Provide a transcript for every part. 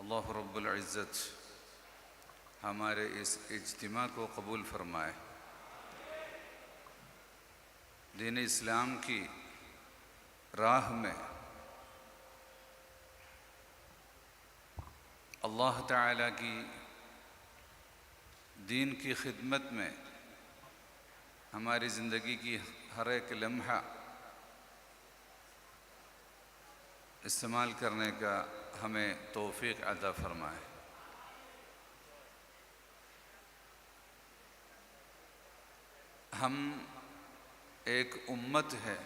अल्लाह रब्बुल इज़्ज़त हमारे इस इज्तिमा को कबूल फरमाए। दीन इस्लाम की राह में अल्लाह ताला की दीन की खिदमत में हमारी ज़िंदगी की हर एक लम्हा इस्तेमाल करने का हमें तौफीक अता फरमाए। हम एक उम्मत है,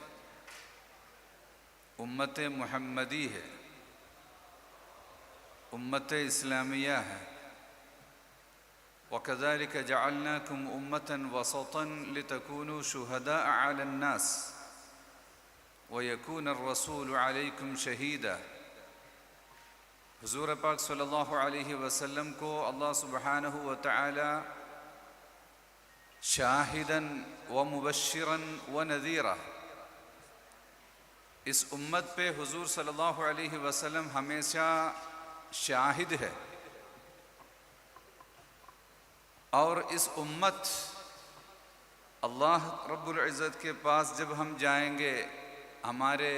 उम्मत मुहम्मदी है, उम्मत इस्लामिया है। वकज़ालिक जअलनाकुम उम्मतन वसतन लितकूनु शुहदाअ अलन्नास वयकून अर्रसूलु अलैकुम शहीदा। हुज़ूर पाक सल्लल्लाहु अलैहि वसल्लम को अल्लाह सुब्हानहु व तआला शाहिदन व मुबश्शिरन व नज़ीरा, इस उम्मत पे हुज़ूर सल्लल्लाहु अलैहि वसल्लम हमेशा शाहिद है। और इस उम्मत अल्लाह रब्बुल इज़्ज़त के पास जब हम जाएंगे, हमारे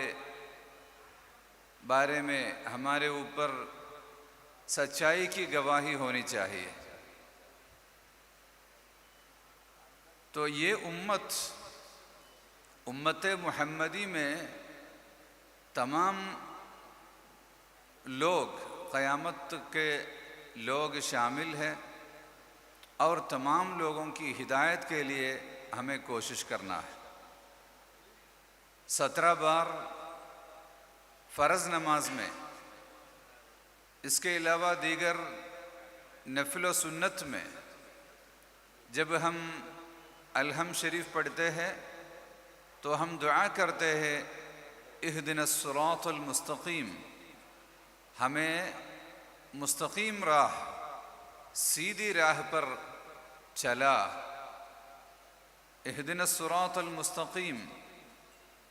बारे में हमारे ऊपर सच्चाई की गवाही होनी चाहिए। तो ये उम्मत मुहम्मदी में तमाम लोग, क़यामत के लोग शामिल हैं और तमाम लोगों की हिदायत के लिए हमें कोशिश करना है। 17 बार फ़र्ज़ नमाज में, इसके अलावा दीगर नफ़िल व सुन्नत में जब हम अलहम शरीफ पढ़ते हैं तो हम दुआ करते हैं, इहदिनस सिरातल मुस्तक़ीम, हमें मुस्तक़ीम राह, सीधी राह पर चला। इहदिनस सिरातल मुस्तक़ीम,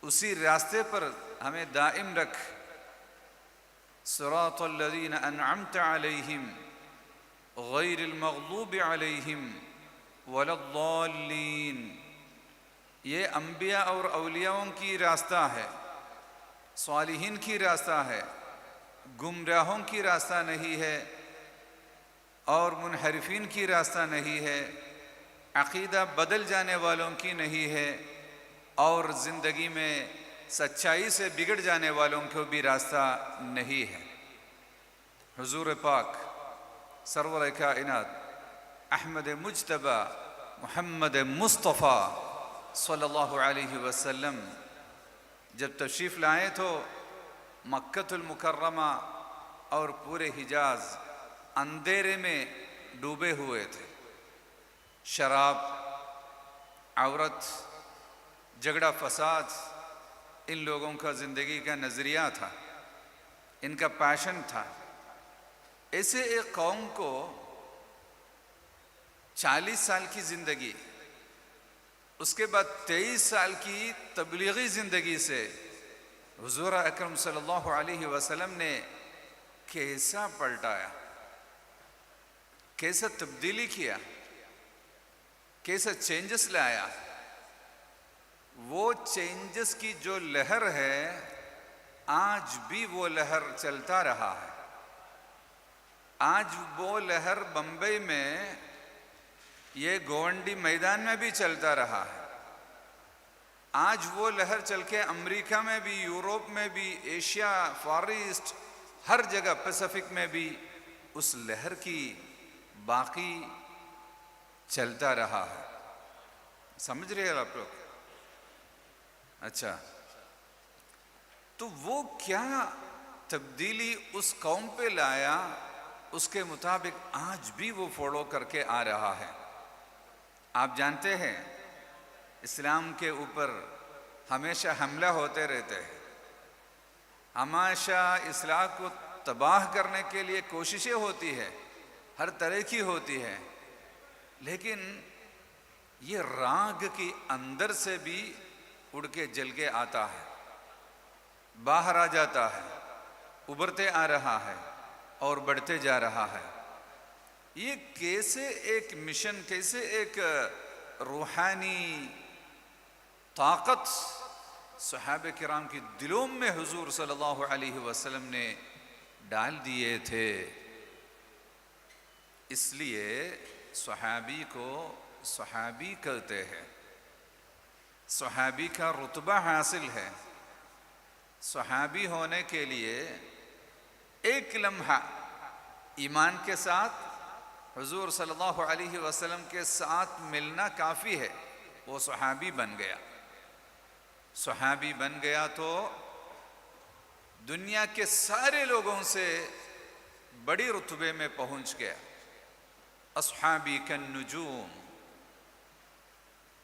उसी रास्ते पर हमें दाइम रख। सिरातल लज़ीना अनअमत अलैहिम गैरिल मग़लूबि अलैहिम वलद्दाल्लीन। ये अंबिया और औलियाओं की रास्ता है, सालिहीन की रास्ता है, गुमराहों की रास्ता नहीं है और मुनहरिफीन की रास्ता नहीं है, अक़ीदा बदल जाने वालों की नहीं है और ज़िंदगी में सच्चाई से बिगड़ जाने वालों को भी रास्ता नहीं है। हुज़ूर पाक सरवर कायनात अहमद मुज्तबा मुहम्मद मुस्तफ़ा सल्लल्लाहु अलैहि वसल्लम जब तशरीफ़ लाए तो मक्कतुल मुकर्रमा और पूरे हिजाज अंधेरे में डूबे हुए थे। शराब, औरत, झगड़ा फसाद, इन लोगों का ज़िंदगी का नज़रिया था, इनका पैशन था। ऐसे एक कौम को 40 साल की ज़िंदगी, उसके बाद 23 साल की तबलीगी ज़िंदगी से हुज़ूर अकरम सल्लल्लाहु अलैहि वसल्लम ने कैसा पलटाया, कैसा तब्दीली किया, कैसा चेंजेस लाया। वो चेंजेस की जो लहर है, आज भी वो लहर चलता रहा है। आज वो लहर बम्बई में, ये गोवंडी मैदान में भी चलता रहा है। आज वो लहर चल के अमेरिका में भी, यूरोप में भी, एशिया, फार ईस्ट, हर जगह पैसिफिक में भी उस लहर की बाकी चलता रहा है। समझ रहे हैं आप लोग? अच्छा, तो वो क्या तब्दीली उस कौम पे लाया, उसके मुताबिक आज भी वो फॉलो करके आ रहा है। आप जानते हैं इस्लाम के ऊपर हमेशा हमला होते रहते हैं। हमेशा इस्लाह को तबाह करने के लिए कोशिशें होती है, हर तरह की होती है, लेकिन ये राग की अंदर से भी उड़ के जल के आता है, बाहर आ जाता है, उभरते आ रहा है और बढ़ते जा रहा है। ये कैसे एक मिशन, कैसे एक रूहानी ताकत सहाबे किराम की दिलों में हुजूर सल्लल्लाहु अलैहि वसल्लम ने डाल दिए थे। इसलिए सहाबी को सहाबी कहते हैं, सहाबी का रुतबा हासिल है। सहाबी होने के लिए एक लम्हा ईमान के साथ हुजूर सल्लल्लाहु अलैहि वसल्लम के साथ मिलना काफ़ी है, वो सहाबी बन गया। सहाबी बन गया तो दुनिया के सारे लोगों से बड़ी रुतबे में पहुंच गया। अस्हाबी कन नुजूम।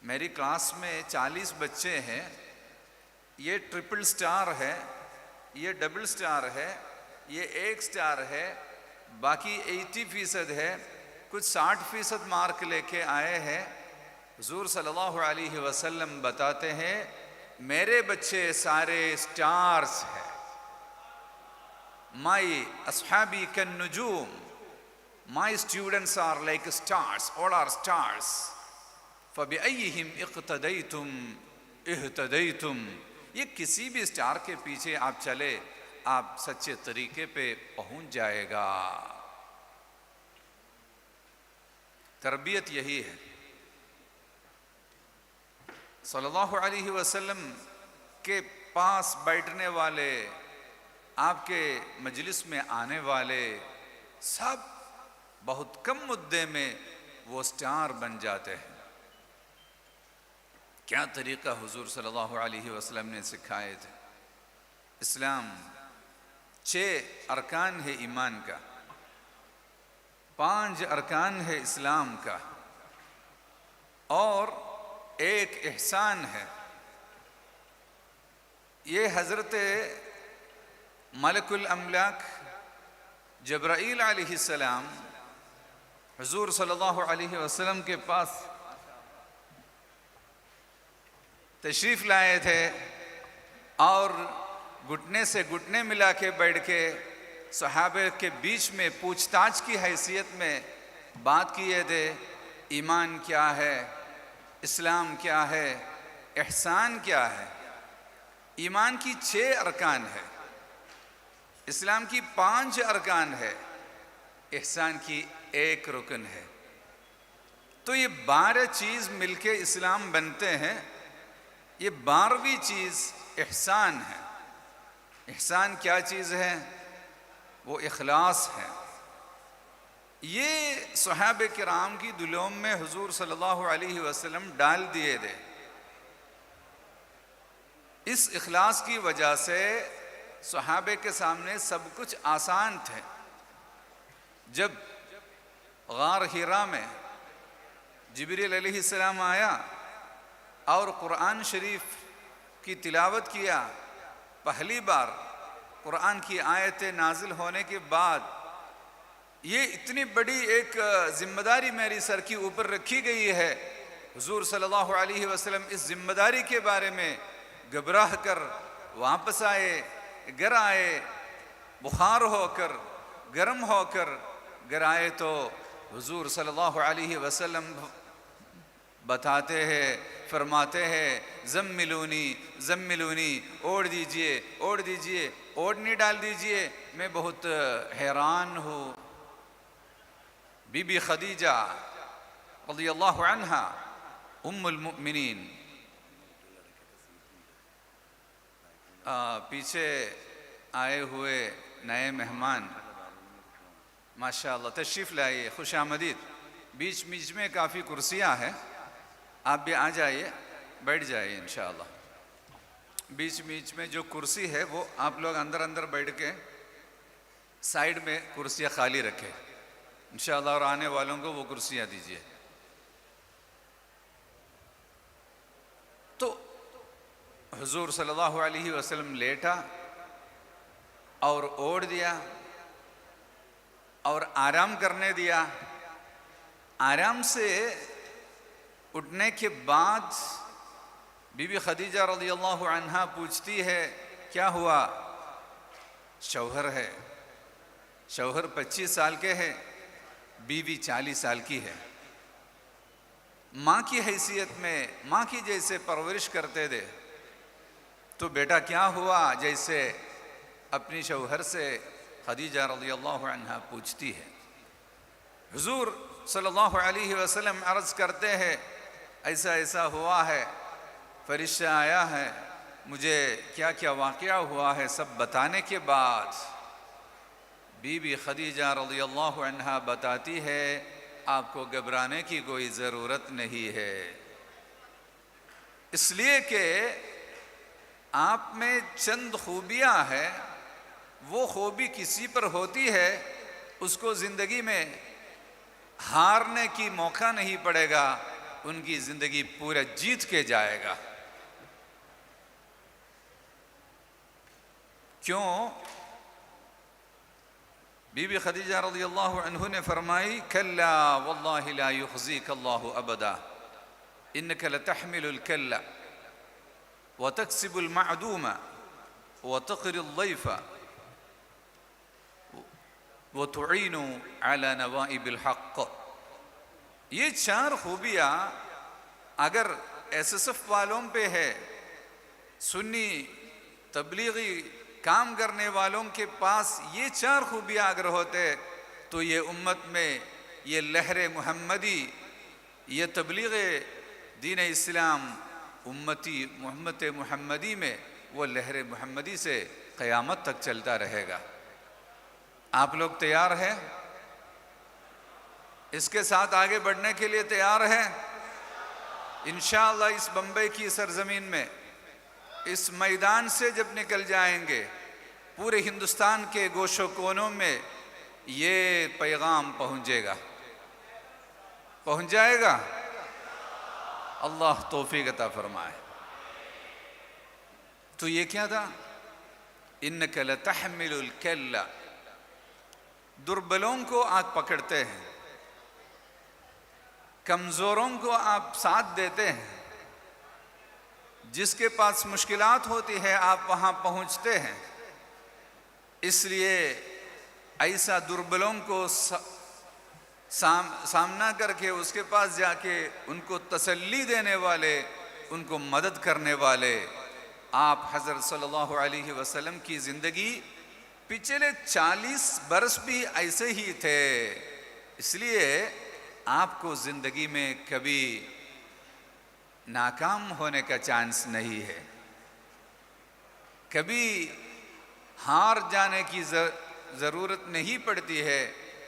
मेरी क्लास में 40 बच्चे हैं, ये ट्रिपल स्टार है, ये डबल स्टार है, ये 1 स्टार है, बाकी 80% है, कुछ 60% मार्क लेके आए हैं। हुजूर सल्लल्लाहु अलैहि वसल्लम बताते हैं मेरे बच्चे सारे स्टार्स हैं। माई अस्हाबी कन नुजूम, my students are like stars, all are stars, फबिअय्यिहिम इक़्तदैतुम इह्तदैतुम। ये किसी भी स्टार के पीछे आप चले, आप सच्चे तरीके पे पहुंच जाएगा। तरबियत यही है। सल्लल्लाहु अलैहि वसल्लम के पास बैठने वाले, आपके मजलिस में आने वाले सब बहुत कम मुद्दे में वो स्टार बन जाते हैं। क्या तरीका हुजूर सल्लल्लाहु अलैहि वसल्लम ने सिखाए थे। इस्लाम 6 अरकान है ईमान का, 5 अरकान है इस्लाम का, और 1 एहसान है। ये हज़रत मलकुल अमलाक जब्राईल अलैहिस्सलाम हुजूर सल्लल्लाहु अलैहि वसल्लम के पास तशरीफ़ लाए थे और घुटने से घुटने मिला के बैठ के सहाबे के बीच में पूछताछ की हैसियत में बात किए थे। ईमान क्या है, इस्लाम क्या है, एहसान क्या है। ईमान की 6 अरकान है, इस्लाम की 5 अरकान है, एहसान की 1 रुकन है। तो ये 12 चीज़ मिलके इस्लाम बनते हैं। ये 12वीं चीज़ एहसान है। एहसान क्या चीज़ है? वो इखलास है। ये सहाबे किराम की दिलों में हुजूर सल्लल्लाहु अलैहि वसल्लम डाल दिए थे। इस इखलास की वजह से सहाबे के सामने सब कुछ आसान थे। जब गार हिरा में जिब्रील अलैहिस्सलाम आया और कुरान शरीफ की तिलावत किया, पहली बार कुरान की आयतें नाजिल होने के बाद ये इतनी बड़ी एक जिम्मेदारी मेरी सर की ऊपर रखी गई है। हुजूर सल्लल्लाहु अलैहि वसल्लम इस जिम्मेदारी के बारे में घबरा कर वापस आए, घर आए, बुखार होकर, गर्म होकर घर आए तो हुजूर सल्लल्लाहु अलैहि वसल्लम बताते हैं, फरमाते हैं ज़म्मिलूनी ज़म्मिलूनी, ओढ़ दीजिए ओढ़ दीजिए, ओढ़नी डाल दीजिए, मैं बहुत हैरान हूँ। बीबी खदीजा रज़ियल्लाहु अन्हा उम्मुल मुमिनीन, पीछे आए हुए नए मेहमान माशाअल्लाह तशरीफ़ लाइए, खुश आमदीद। बीच बीच में काफ़ी कुर्सियाँ हैं, आप भी आ जाइए, बैठ जाइए इंशाअल्लाह। बीच बीच में जो कुर्सी है वो आप लोग अंदर अंदर बैठ के साइड में कुर्सियाँ खाली रखें इंशाअल्लाह, और आने वालों को वो कुर्सियाँ दीजिए। तो हुजूर सल्लल्लाहु अलैहि वसल्लम लेटा और ओढ़ दिया और आराम करने दिया। आराम से उठने के बाद बीबी खदीजा रज़ियल्लाहु अन्हा पूछती है, क्या हुआ? शौहर है, शौहर 25 साल के हैं, बीवी 40 साल की है। माँ की हैसियत में माँ की जैसे परवरिश करते थे, तो बेटा क्या हुआ जैसे अपनी शौहर से खदीजा रज़ियल्लाहु अन्हा पूछती है। हुजूर सल्लल्लाहु अलैहि वसल्लम अर्ज़ करते हैं, ऐसा ऐसा हुआ है, फरिश्ता आया है, मुझे क्या क्या वाक़या हुआ है सब बताने के बाद बीबी खदीजा रज़ियल्लाहु अन्हा बताती है, आपको घबराने की कोई ज़रूरत नहीं है, इसलिए कि आप में चंद खूबियाँ हैं, वो खूबी किसी पर होती है उसको ज़िंदगी में हारने की मौका नहीं पड़ेगा, उनकी ज़िंदगी पूरा जीत के जाएगा। क्यों? बीबी खदीजा रज़ियल्लाहु अन्हा ने फरमाई, कल्ला वल्लाहि ला युख़ज़ीक अल्लाहु अबदा, इन्नका लतहमिलुल कल्ला व तक्सिबुल मअदूमा व तक़रिल ज़ैफ़ा व तुईनु अला नवाइबिल हक़। ये 4 खूबियाँ अगर एसएसएफ वालों पे है, सुन्नी तबलीगी काम करने वालों के पास ये 4 खूबियाँ अगर होते तो ये उम्मत में ये लहर मुहम्मदी, ये तबलीग दीन इस्लाम उम्मती मोहम्मत मुहम्मदी में वो लहर मुहम्मदी से क़यामत तक चलता रहेगा। आप लोग तैयार हैं? इसके साथ आगे बढ़ने के लिए तैयार हैं? इंशाअल्लाह इस बम्बई की सरजमीन में, इस मैदान से जब निकल जाएंगे, पूरे हिंदुस्तान के गोशो कोनों में ये पैगाम पहुंचेगा, पहुंच जाएगा। अल्लाह तौफीक अता फरमाए। तो ये क्या था? इन्नका लतहमिलुल कल्ला, दुर्बलों को आप पकड़ते हैं, कमज़ोरों को आप साथ देते हैं, जिसके पास मुश्किलात होती है आप वहाँ पहुँचते हैं। इसलिए ऐसा दुर्बलों को सामना करके उसके पास जाके उनको तसल्ली देने वाले, उनको मदद करने वाले आप हज़रत सल्लल्लाहु अलैहि वसल्लम की ज़िंदगी पिछले 40 बरस भी ऐसे ही थे। इसलिए आपको ज़िंदगी में कभी नाकाम होने का चांस नहीं है, कभी हार जाने की ज़रूरत नहीं पड़ती है,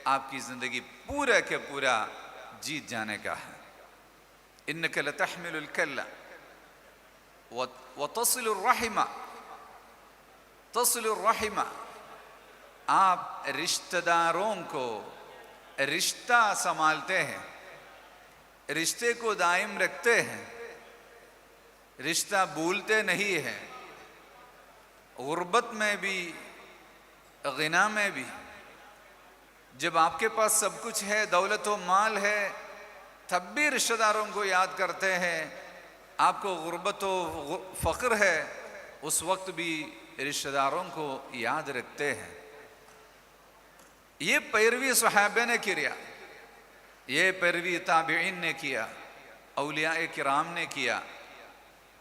आपकी ज़िंदगी पूरा के पूरा जीत जाने का है। इन्नका लतहमिलुल कल्ला व तसिलुर रहिमा, तसिलुर रहिमा, आप रिश्तेदारों को रिश्ता संभालते हैं, रिश्ते को दायम रखते हैं, रिश्ता भूलते नहीं हैं, गुर्बत में भी गिना में भी। जब आपके पास सब कुछ है, दौलत व माल है, तब भी रिश्तेदारों को याद करते हैं। आपको गुर्बत व फ़क्र है, उस वक्त भी रिश्तेदारों को याद रखते हैं। ये पैरवी सहाबे ने किया, ये पैरवी ताबिईन ने किया, औलिया किराम ने किया।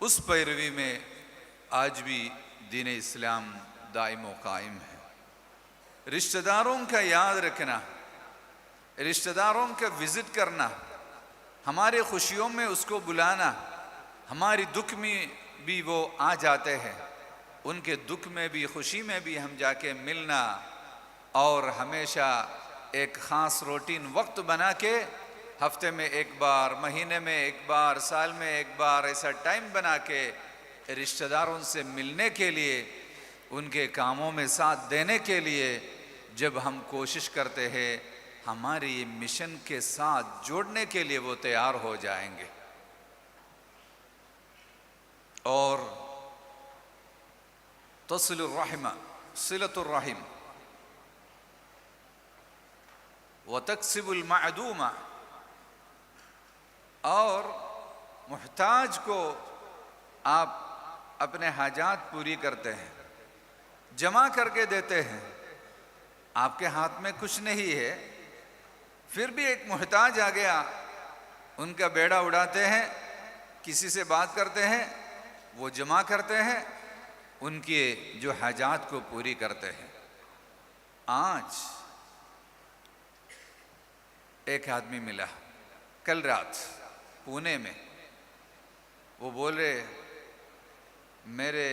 उस पैरवी में आज भी दीन इस्लाम दाइम व कायम है। रिश्तेदारों का याद रखना, रिश्तेदारों का विज़िट करना, हमारे खुशियों में उसको बुलाना, हमारी दुख में भी वो आ जाते हैं, उनके दुख में भी खुशी में भी हम जाके मिलना, और हमेशा एक ख़ास रूटीन वक्त बना के हफ्ते में एक बार, महीने में एक बार, साल में एक बार ऐसा टाइम बना के रिश्तेदारों से मिलने के लिए, उनके कामों में साथ देने के लिए जब हम कोशिश करते हैं, हमारे ये मिशन के साथ जोड़ने के लिए वो तैयार हो जाएंगे। और तसिलुर रहमा, सिलतुर रहीम व तक्सिबुल मादूमा, और मुहताज को आप अपने हाजात पूरी करते हैं, जमा करके देते हैं। आपके हाथ में कुछ नहीं है, फिर भी एक मुहताज आ गया, उनका बेड़ा उड़ाते हैं, किसी से बात करते हैं, वो जमा करते हैं, उनके जो हाजात को पूरी करते हैं। आज एक आदमी मिला कल रात पुणे में, वो बोल रहे मेरे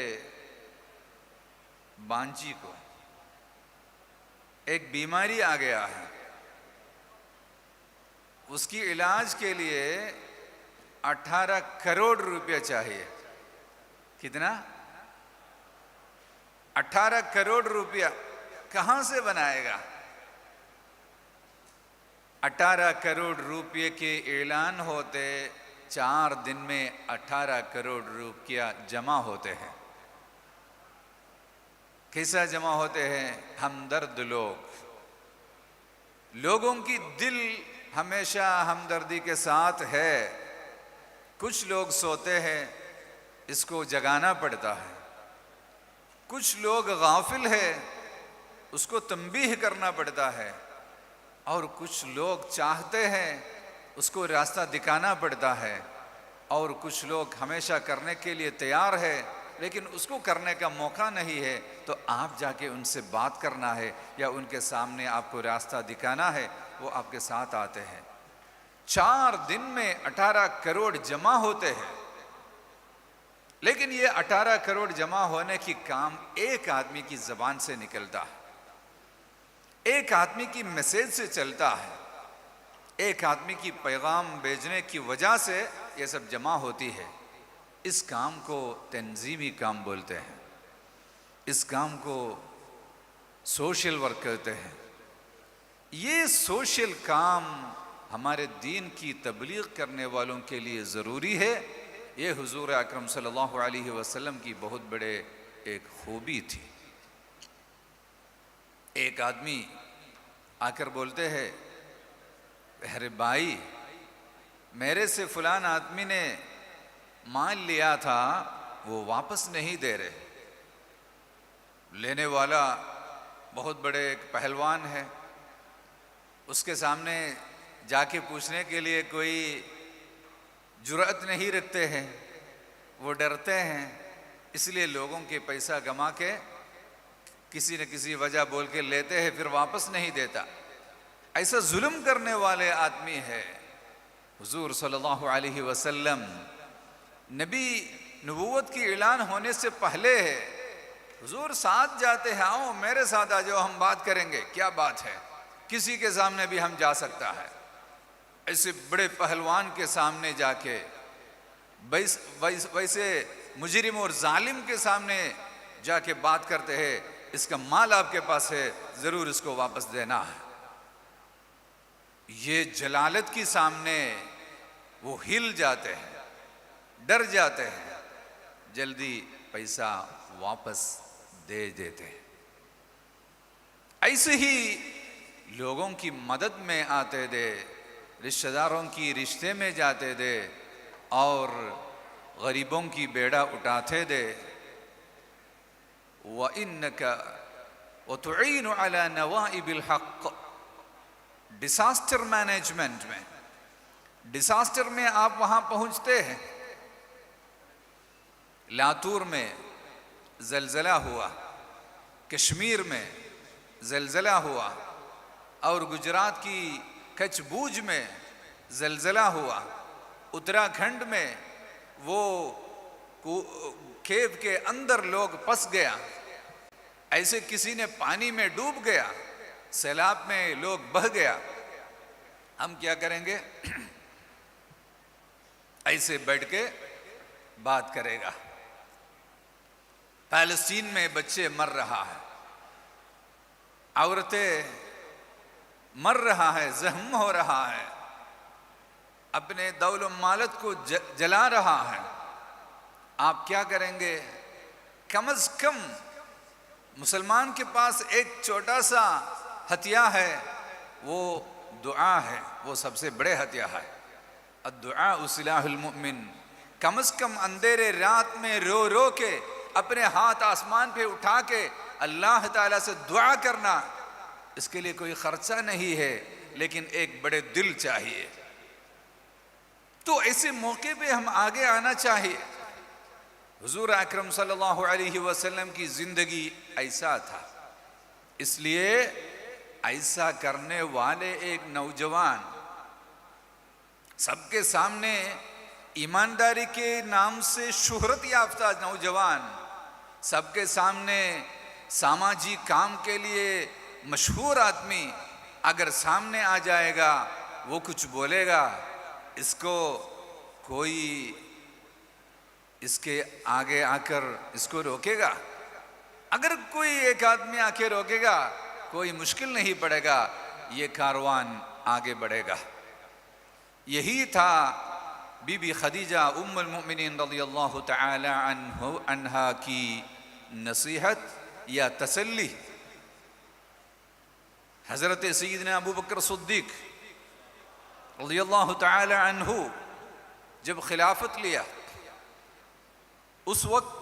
बांजी को एक बीमारी आ गया है, उसकी इलाज के लिए 18 करोड़ रुपए चाहिए। कितना? 18 करोड़ रुपया कहां से बनाएगा? 18 करोड़ रुपये के ऐलान होते 4 दिन में 18 करोड़ रुपया जमा होते हैं। कैसा जमा होते हैं? हमदर्द लोगों की दिल हमेशा हमदर्दी के साथ है। कुछ लोग सोते हैं, इसको जगाना पड़ता है। कुछ लोग गाफिल है, उसको तंबीह करना पड़ता है। और कुछ लोग चाहते हैं, उसको रास्ता दिखाना पड़ता है। और कुछ लोग हमेशा करने के लिए तैयार है, लेकिन उसको करने का मौका नहीं है, तो आप जाके उनसे बात करना है या उनके सामने आपको रास्ता दिखाना है, वो आपके साथ आते हैं। 4 दिन में 18 करोड़ जमा होते हैं। लेकिन ये 18 करोड़ जमा होने की काम एक आदमी की जबान से निकलता है, एक आदमी की मैसेज से चलता है, एक आदमी की पैगाम भेजने की वजह से ये सब जमा होती है। इस काम को तंजीमी काम बोलते हैं, इस काम को सोशल वर्क कहते हैं। ये सोशल काम हमारे दीन की तबलीग करने वालों के लिए ज़रूरी है। ये हुजूर अकरम सल्लल्लाहु अलैहि वसल्लम की बहुत बड़े एक खूबी थी। एक आदमी आकर बोलते हैं, अरे भाई, मेरे से फलान आदमी ने माल लिया था, वो वापस नहीं दे रहे। लेने वाला बहुत बड़े एक पहलवान है, उसके सामने जाके पूछने के लिए कोई जुर्अत नहीं रखते हैं, वो डरते हैं, इसलिए लोगों के पैसा गमा के किसी न किसी वजह बोल के लेते हैं, फिर वापस नहीं देता। ऐसा जुल्म करने वाले आदमी है। हुजूर सल्लल्लाहु अलैहि वसल्लम नबी नबूवत की ऐलान होने से पहले है, हुजूर साथ जाते हैं, आओ मेरे साथ आ जाओ, हम बात करेंगे। क्या बात है? किसी के सामने भी हम जा सकता है। ऐसे बड़े पहलवान के सामने जाके वैसे मुजरिम और जालिम के सामने जाके बात करते हैं, इसका माल आपके पास है, जरूर इसको वापस देना है। ये जलालत के सामने वो हिल जाते हैं, डर जाते हैं, जल्दी पैसा वापस दे देते हैं। ऐसे ही लोगों की मदद में आते थे, रिश्तेदारों की रिश्ते में जाते थे और गरीबों की बेड़ा उठाते थे। व इन्नका व तुईनु अला नवाइबिल हक़। डिसास्टर मैनेजमेंट में, डिसास्टर में आप वहां पहुंचते हैं। लातूर में जलजला हुआ, कश्मीर में जलजला हुआ, और गुजरात की कच्छ में जलजला हुआ। उत्तराखंड में वो केव के अंदर लोग फंस गया, ऐसे किसी ने पानी में डूब गया, सैलाब में लोग बह गया। हम क्या करेंगे? ऐसे बैठ के बात करेगा। पैलेस्टीन में बच्चे मर रहा है, औरतें मर रहा है, जख्म हो रहा है, अपने दौल मालत को जला रहा है। आप क्या करेंगे? कम अज कम मुसलमान के पास एक छोटा सा हथियार है, वो दुआ है, वो सबसे बड़े हथियार है। अद्दुआ सिलाहुल मुमिन। कम से कम अंधेरे रात में रो रो के अपने हाथ आसमान पे उठा के अल्लाह ताला से दुआ करना, इसके लिए कोई खर्चा नहीं है, लेकिन एक बड़े दिल चाहिए। तो ऐसे मौके पे हम आगे आना चाहिए। हुजूर अकरम सल्लल्लाहु अलैहि वसल्लम की जिंदगी ऐसा था, इसलिए ऐसा करने वाले एक नौजवान, सबके सामने ईमानदारी के नाम से शुहरत याफ्ता नौजवान, सबके सामने सामाजिक काम के लिए मशहूर आदमी अगर सामने आ जाएगा, वो कुछ बोलेगा, इसको कोई इसके आगे आकर इसको रोकेगा? अगर कोई एक आदमी आके रोकेगा, कोई मुश्किल नहीं पड़ेगा, ये कारवान आगे बढ़ेगा। यही था बीबी खदीजा उम्मुल मोमिनीन रज़ियल्लाहु तआला अन्हा की नसीहत या तसल्ली। हज़रत सय्यदना अबू बकर सिद्दीक़ रज़ियल्लाहु तआला अन्हु जब खिलाफत लिया, उस वक्त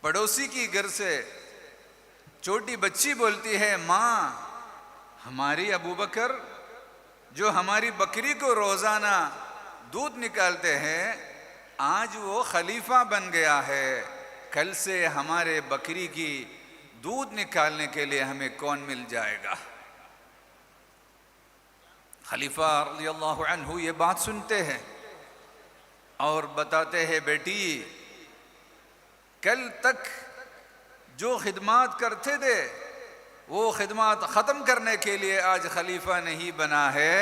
पड़ोसी की घर से छोटी बच्ची बोलती है, माँ, हमारी अबू बकर जो हमारी बकरी को रोजाना दूध निकालते हैं, आज वो खलीफा बन गया है, कल से हमारे बकरी की दूध निकालने के लिए हमें कौन मिल जाएगा? खलीफा रज़ियल्लाहु अन्हु ये बात सुनते हैं और बताते हैं, बेटी, कल तक जो खिदमत करते थे वो खिदमत ख़त्म करने के लिए आज खलीफा नहीं बना है,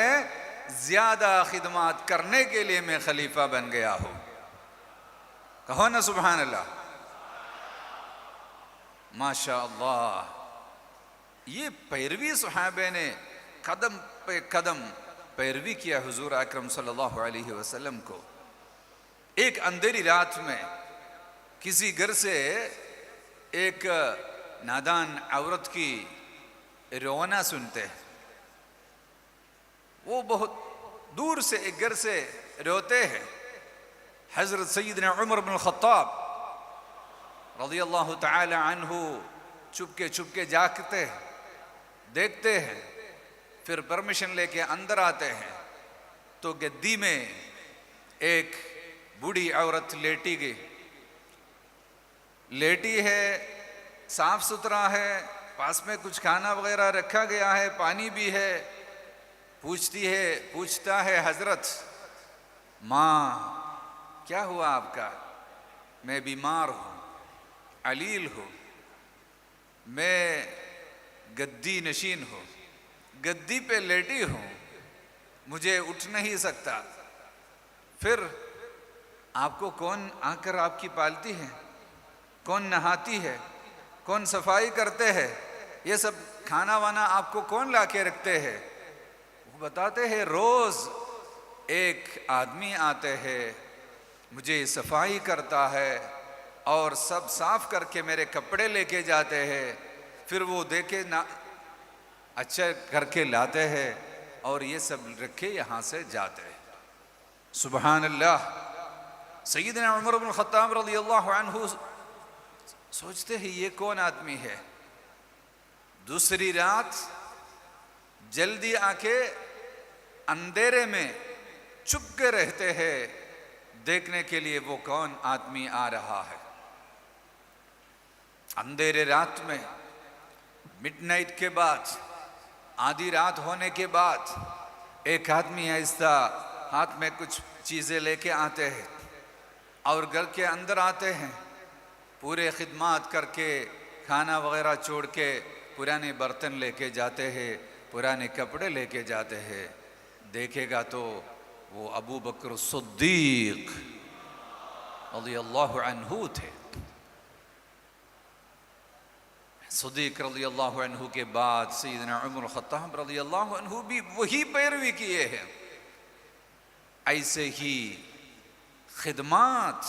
ज़्यादा खिदमत करने के लिए मैं खलीफा बन गया हूँ। कहो ना सुभान अल्लाह, माशा अल्लाह। ये पैरवी सहाबे ने कदम पे कदम पैरवी किया हुजूर अकरम सल्लल्लाहु अलैहि वसल्लम को। एक अंधेरी रात में किसी घर से एक नादान औरत की रोना सुनते हैं। वो बहुत दूर से एक घर से रोते हैं। हज़रत सय्यदना उमर बिन ख़त्ताब रज़ियल्लाहु तआला अन्हु चुपके चुपके जागते हैं, देखते हैं, फिर परमिशन लेके अंदर आते हैं तो गद्दी में एक बूढ़ी औरत लेटी है, साफ सुथरा है, पास में कुछ खाना वगैरह रखा गया है, पानी भी है। पूछता है, हजरत, माँ क्या हुआ आपका? मैं बीमार हूँ, अलील हूँ, मैं गद्दी नशीन हूँ, गद्दी पे लेटी हूँ, मुझे उठ नहीं सकता। फिर आपको कौन आकर आपकी पालती है? कौन नहाती है? कौन सफाई करते हैं? ये सब खाना वाना आपको कौन ला के रखते हैं? वो बताते हैं, रोज एक आदमी आते हैं, मुझे सफाई करता है और सब साफ करके मेरे कपड़े लेके जाते हैं, फिर वो देके ना अच्छा करके लाते हैं और ये सब रखे यहाँ से जाते हैं। सुबहान अल्लाह। सय्यदना उमर बिन ख़त्ताब रज़ियल्लाहु अन्हु सोचते हैं, ये कौन आदमी है? दूसरी रात जल्दी आके अंधेरे में चुप के रहते हैं, देखने के लिए वो कौन आदमी आ रहा है। अंधेरे रात में मिडनाइट के बाद, आधी रात होने के बाद एक आदमी ऐसा हाथ में कुछ चीज़ें लेके आते हैं और घर के अंदर आते हैं, पूरे खिदमत करके खाना वगैरह छोड़ के पुराने बर्तन लेके जाते हैं, पुराने कपड़े लेके जाते हैं। देखेगा तो वो अबू बकर सिद्दीक़ रज़ियल्लाहु अन्हु थे। सिद्दीक़ रज़ियल्लाहु अन्हु के बाद सय्यदना उमर ख़त्ताब रज़ियल्लाहु अन्हु भी वही पैरवी किए हैं। ऐसे ही खिदमत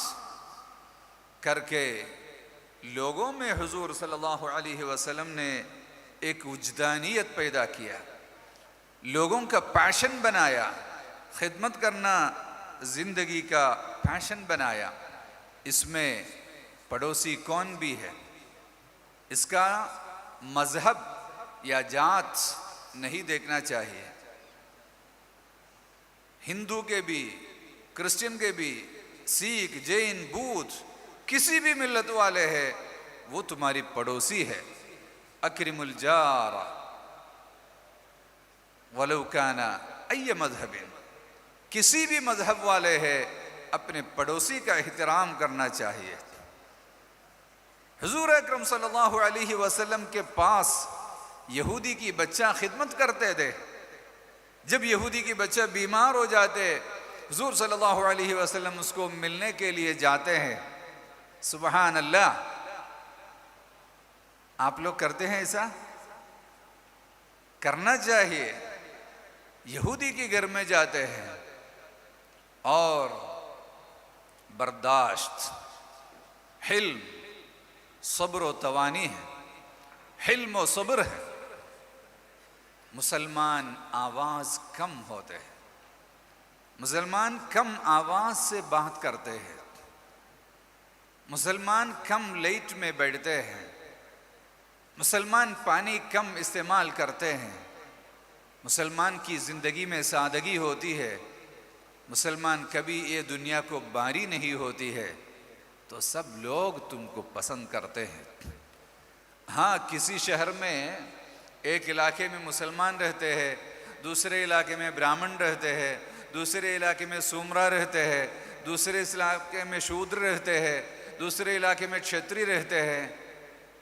करके लोगों में हुजूर सल्लल्लाहु अलैहि वसल्लम ने एक वजदानियत पैदा किया, लोगों का पैशन बनाया, खिदमत करना ज़िंदगी का पैशन बनाया। इसमें पड़ोसी कौन भी है, इसका मज़हब या जात नहीं देखना चाहिए। हिंदू के भी, क्रिश्चियन के भी, सिख, जैन, बौद्ध, किसी भी मिल्लत वाले हैं, वो तुम्हारी पड़ोसी है। अक्रिमुल जारा वलौ काना अय्य मज़हबिन, किसी भी मज़हब वाले हैं, अपने पड़ोसी का एहतराम करना चाहिए। हुजूर अकरम सल्लल्लाहु अलैहि वसल्लम के पास यहूदी की बच्चा खिदमत करते थे। जब यहूदी की बच्चा बीमार हो जाते, हुजूर सल्लल्लाहु अलैहि वसल्लम उसको मिलने के लिए जाते हैं। सुबहान अल्लाह, आप लोग करते हैं ऐसा? करना चाहिए। यहूदी के घर में जाते हैं और बर्दाश्त, हिल्म, सब्र व तवानी है, हिल्म व सब्र है। मुसलमान आवाज कम होते हैं, मुसलमान कम आवाज से बात करते हैं, मुसलमान कम लाइट में बैठते हैं, मुसलमान पानी कम इस्तेमाल करते हैं, मुसलमान की ज़िंदगी में सादगी होती है, मुसलमान कभी ये दुनिया को बारी नहीं होती है, तो सब लोग तुमको पसंद करते हैं। हाँ, किसी शहर में एक इलाके में मुसलमान रहते हैं, दूसरे इलाके में ब्राह्मण रहते हैं, दूसरे इलाके में सुमरा रहते हैं, दूसरे इलाके में शूद्र रहते हैं, दूसरे इलाके में क्षत्रिय रहते हैं।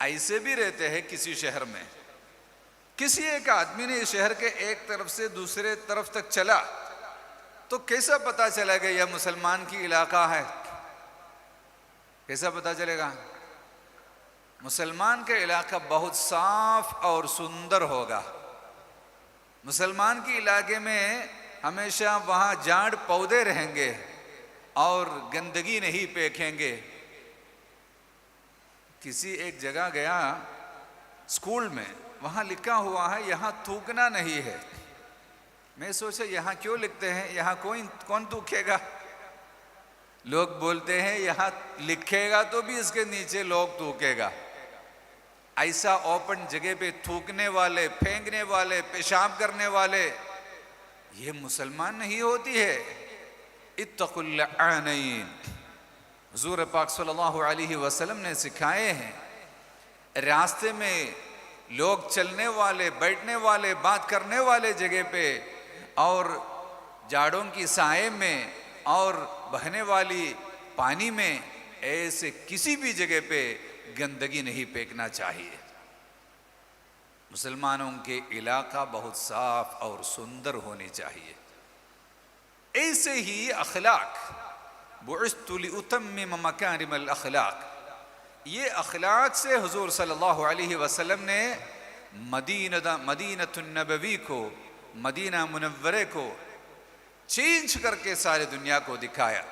ऐसे भी रहते हैं किसी शहर में। किसी एक आदमी ने इस शहर के एक तरफ से दूसरे तरफ तक चला तो कैसा पता चला कि यह मुसलमान की इलाका है? कैसा पता चलेगा? मुसलमान का इलाका बहुत साफ और सुंदर होगा। मुसलमान के इलाके में हमेशा वहाँ झाड़ पौधे रहेंगे और गंदगी नहीं फेंकेंगे। किसी एक जगह गया स्कूल में, वहाँ लिखा हुआ है यहाँ थूकना नहीं है। मैं सोचा यहाँ क्यों लिखते हैं, यहाँ कौन थूकेगा? लोग बोलते हैं यहाँ लिखेगा तो भी इसके नीचे लोग थूकेगा। ऐसा ओपन जगह पे थूकने वाले, फेंकने वाले, पेशाब करने वाले, ये मुसलमान नहीं होती है। इत्तकुल लअनैन, हुजूर पाक सल्लल्लाहु अलैहि वसल्लम ने सिखाए हैं। रास्ते में लोग चलने वाले, बैठने वाले, बात करने वाले जगह पे और झाड़ों की साए में और बहने वाली पानी में, ऐसे किसी भी जगह पे गंदगी नहीं फेंकना चाहिए। मुसलमानों के इलाका बहुत साफ और सुंदर होनी चाहिए। ऐसे ही अखलाक, बुइस्तु लिउतम्मिम मकारिमल अखलाक, ये अखलाक से हुजूर सल्लल्लाहु अलैहि वसल्लम ने मदीनतुन नबवी को, मदीना मुनव्वरे को चेंज करके सारी दुनिया को दिखाया।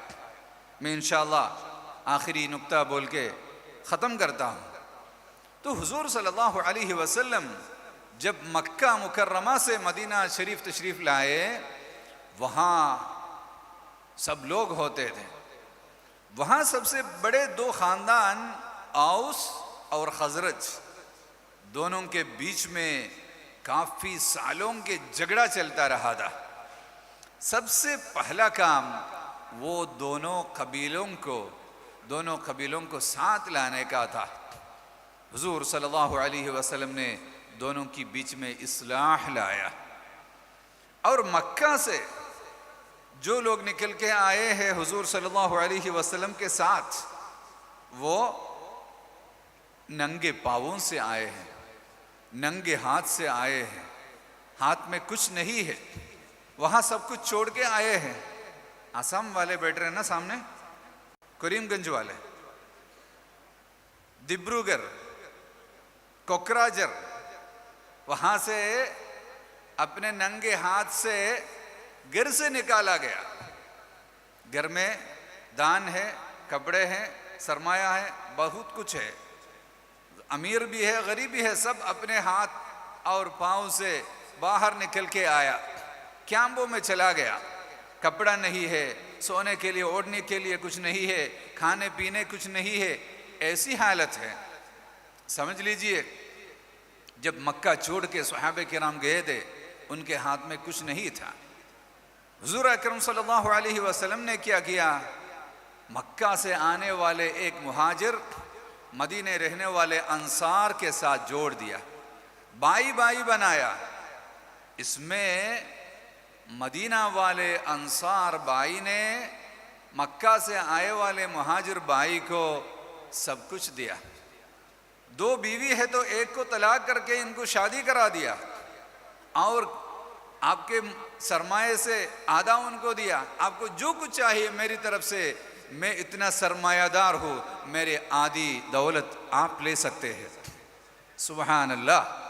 मैं इंशाअल्लाह आखिरी नुक्ता बोल के ख़त्म करता हूँ। तो हुजूर सल्लल्लाहु अलैहि वसल्लम जब मक्का मुकर्रमा से मदीना शरीफ तशरीफ़ लाए, वहाँ सब लोग होते थे। वहाँ सबसे बड़े दो ख़ानदान औस और खजरज, दोनों के बीच में काफ़ी सालों के झगड़ा चलता रहा था। सबसे पहला काम वो दोनों कबीलों को साथ लाने का था। हुजूर सल्लल्लाहु अलैहि वसल्लम ने दोनों की बीच में इस्लाह लाया। और मक्का से जो लोग निकल के आए हैं हुजूर सल्लल्लाहु अलैहि वसल्लम के साथ, वो नंगे पाँवों से आए हैं, नंगे हाथ से आए हैं, हाथ में कुछ नहीं है, वहाँ सब कुछ छोड़ के आए हैं। आसाम वाले बैठ रहे हैं ना सामने, करीमगंज वाले, डिब्रूगढ़, कोकराझार, वहाँ से अपने नंगे हाथ से घर से निकाला गया। घर में दान है, कपड़े हैं, सरमाया है, बहुत कुछ है, अमीर भी है, गरीब भी है, सब अपने हाथ और पाँव से बाहर निकल के आया, कैंपों में चला गया। कपड़ा नहीं है, सोने के लिए ओढ़ने के लिए कुछ नहीं है, खाने पीने कुछ नहीं है, ऐसी हालत है। समझ लीजिए, जब मक्का छोड़ के सहाबे किराम गए थे, उनके हाथ में कुछ नहीं था। हुजूर अकरम सल्लल्लाहु अलैहि वसल्लम ने क्या किया, मक्का से आने वाले एक मुहाजिर मदीने रहने वाले अंसार के साथ जोड़ दिया, बाई बाई बनाया। इसमें मदीना वाले अंसार बाई ने मक्का से आए वाले मुहाजिर बाई को सब कुछ दिया। दो बीवी है तो एक को तलाक करके इनको शादी करा दिया, और आपके सरमाए से आधा उनको दिया। आपको जो कुछ चाहिए मेरी तरफ से, मैं इतना सरमायादार हूँ, मेरे आधी दौलत आप ले सकते हैं। सुभान अल्लाह।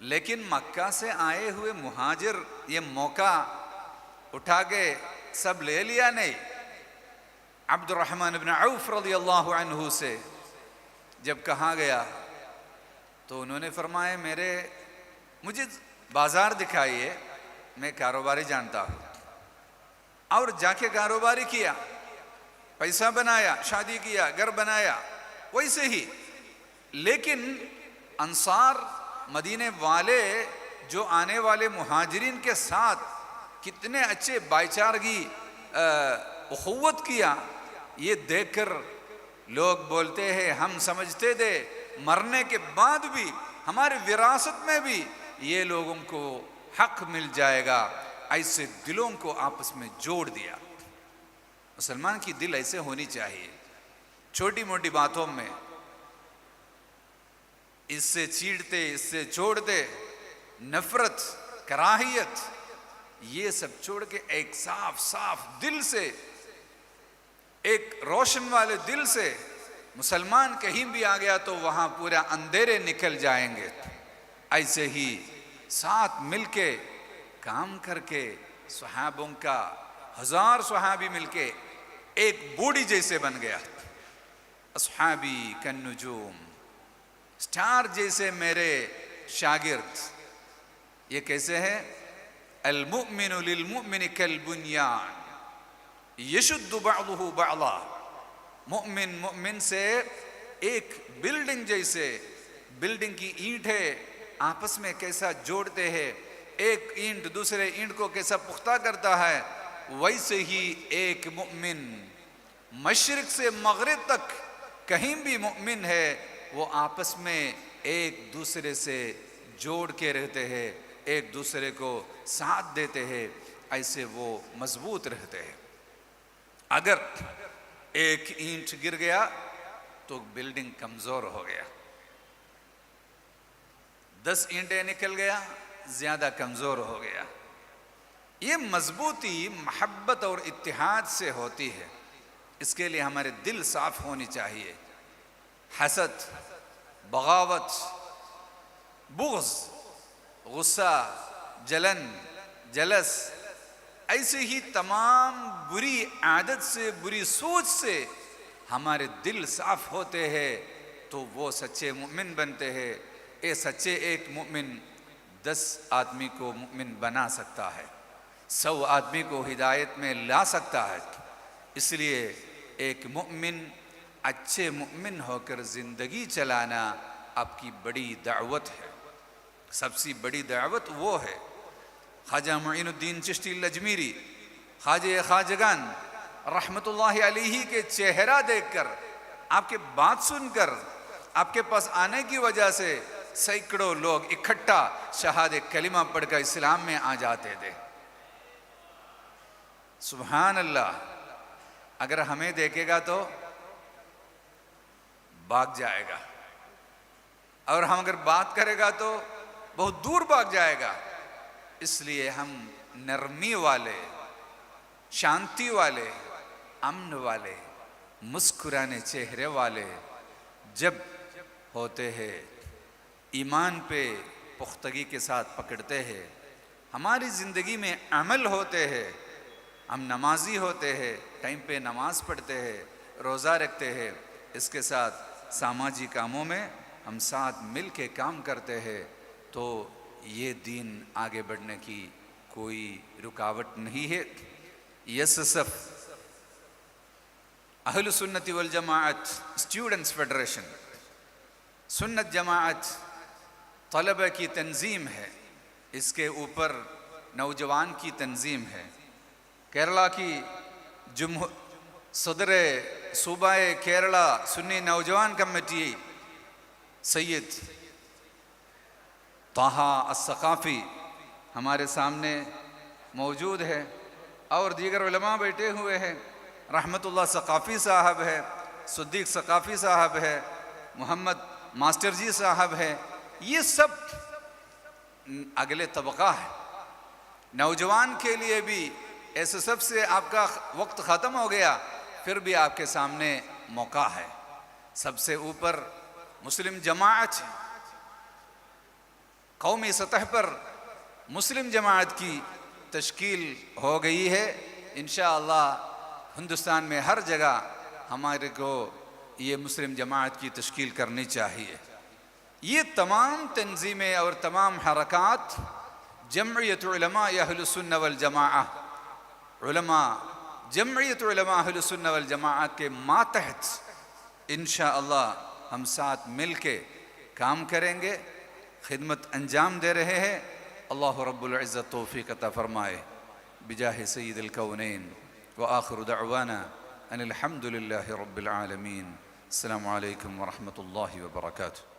लेकिन मक्का से आए हुए मुहाजिर ये मौका उठा के सब ले लिया नहीं। अब्दुर्रहमान इब्न औफ रज़ियल्लाहु अन्हु से जब कहा गया तो उन्होंने फरमाया, मुझे बाजार दिखाइए, मैं कारोबारी जानता हूँ। और जाके कारोबारी किया, पैसा बनाया, शादी किया, घर बनाया, वैसे ही। लेकिन अंसार मदीने वाले जो आने वाले मुहाजिरीन के साथ कितने अच्छे भाईचारगी उखुव्वत किया, ये देखकर लोग बोलते हैं, हम समझते थे मरने के बाद भी हमारे विरासत में भी ये लोगों को हक मिल जाएगा। ऐसे दिलों को आपस में जोड़ दिया। मुसलमान की दिल ऐसे होनी चाहिए, छोटी मोटी बातों में इससे चीड़ते, इससे छोड़ते, नफरत, कराहियत, ये सब छोड़ के एक साफ साफ दिल से, एक रोशन वाले दिल से मुसलमान कहीं भी आ गया तो वहां पूरा अंधेरे निकल जाएंगे। ऐसे ही साथ मिलके काम करके सहाबों का 1000 सहाबी मिलके एक बूढ़ी जैसे बन गया। अस्हाबी कन्नुजूम, स्टार जैसे मेरे शागिर्द। ये कैसे है? अल मुमिनु लिल मुमिनि कल बुनियान यशुद्दु बअदुहु बअदा। मुमिन मुमिन से एक बिल्डिंग जैसे, बिल्डिंग की ईंट है, आपस में कैसा जोड़ते हैं, एक ईंट दूसरे ईंट को कैसा पुख्ता करता है, वैसे ही एक मुमिन मशरिक से मगरिब तक कहीं भी मुमिन है, वो आपस में एक दूसरे से जोड़ के रहते हैं, एक दूसरे को साथ देते हैं, ऐसे वो मजबूत रहते हैं। अगर एक ईंट गिर गया तो बिल्डिंग कमजोर हो गया, 10 ईंटें निकल गया, ज्यादा कमजोर हो गया। ये मजबूती मोहब्बत और इत्तिहाद से होती है। इसके लिए हमारे दिल साफ होनी चाहिए। हसद, बगावत, बुग़्ज़, गुस्सा, जलन, जलस, ऐसे ही तमाम बुरी आदत से, बुरी सोच से हमारे दिल साफ होते हैं तो वो सच्चे मुमिन बनते हैं। ये सच्चे एक मुमिन 10 आदमी को मुमिन बना सकता है, 100 आदमी को हिदायत में ला सकता है। इसलिए एक मुमिन, अच्छे मुमिन होकर ज़िंदगी चलाना आपकी बड़ी दावत है। सबसे बड़ी दावत वो है। ख्वाजा मुइनुद्दीन चिश्ती अजमीरी, ख्वाजे ख्वाजगान रहमतुल्लाहि अलैहि के चेहरा देखकर, आपके बात सुनकर, आपके पास आने की वजह से सैकड़ों लोग इकट्ठा शहादे कलिमा पढ़कर इस्लाम में आ जाते थे। सुभान अल्लाह। अगर हमें देखेगा तो भाग जाएगा, और हम अगर बात करेगा तो बहुत दूर भाग जाएगा। इसलिए हम नरमी वाले, शांति वाले, अमन वाले, मुस्कुराने चेहरे वाले जब होते हैं, ईमान पे पुख्तगी के साथ पकड़ते हैं, हमारी ज़िंदगी में अमल होते हैं, हम नमाजी होते हैं, टाइम पे नमाज पढ़ते हैं, रोज़ा रखते हैं, इसके साथ सामाजिक कामों में हम साथ मिल के काम करते हैं तो ये दीन आगे बढ़ने की कोई रुकावट नहीं है। एसएसएफ अहल सुन्नती वल जमाअत स्टूडेंट्स फेडरेशन सुन्नत जमाअत तलबा की तंजीम है, इसके ऊपर नौजवान की तंजीम है। केरला की सदर सूबा केरला सुन्नी नौजवान कमेटी सैयद ताहा अस्सकाफ़ी हमारे सामने मौजूद है और दीगर उलमा बैठे हुए हैं। रहमतुल्लाह सकाफ़ी साहब है, सिद्दीक़ सकाफ़ी साहब है, मोहम्मद मास्टर जी साहब है। ये सब अगले तबका है। नौजवान के लिए भी ऐसे सबसे आपका वक्त ख़त्म हो गया, फिर भी आपके सामने मौका है। सबसे ऊपर मुस्लिम जमाअत है, कौमी सतह पर मुस्लिम जमाअत की तश्कील हो गई है। इंशाअल्लाह हिंदुस्तान में हर जगह हमारे को ये मुस्लिम जमाअत की तश्कील करनी चाहिए। ये तमाम तंजीमें और तमाम हरकात जमइयत उलमा अहलुस सुन्नह वल जमाअह जमइयत उलमा अहलुस सुन्नह वल जमाअह के मातहत इंशाअल्लाह हम साथ मिल के काम करेंगे, खिदमत अंजाम दे रहे हैं। अल्लाह रब्बुल इज़्ज़त तौफीक अता फरमाए बिजाह सय्यिदिल कौनैन व आखिरु दअवाना अनिल हम्दुलिल्लाहि रब्बिल आलमीन। अस्सलामु अलैकुम व रहमतुल्लाहि व बरकातुहू।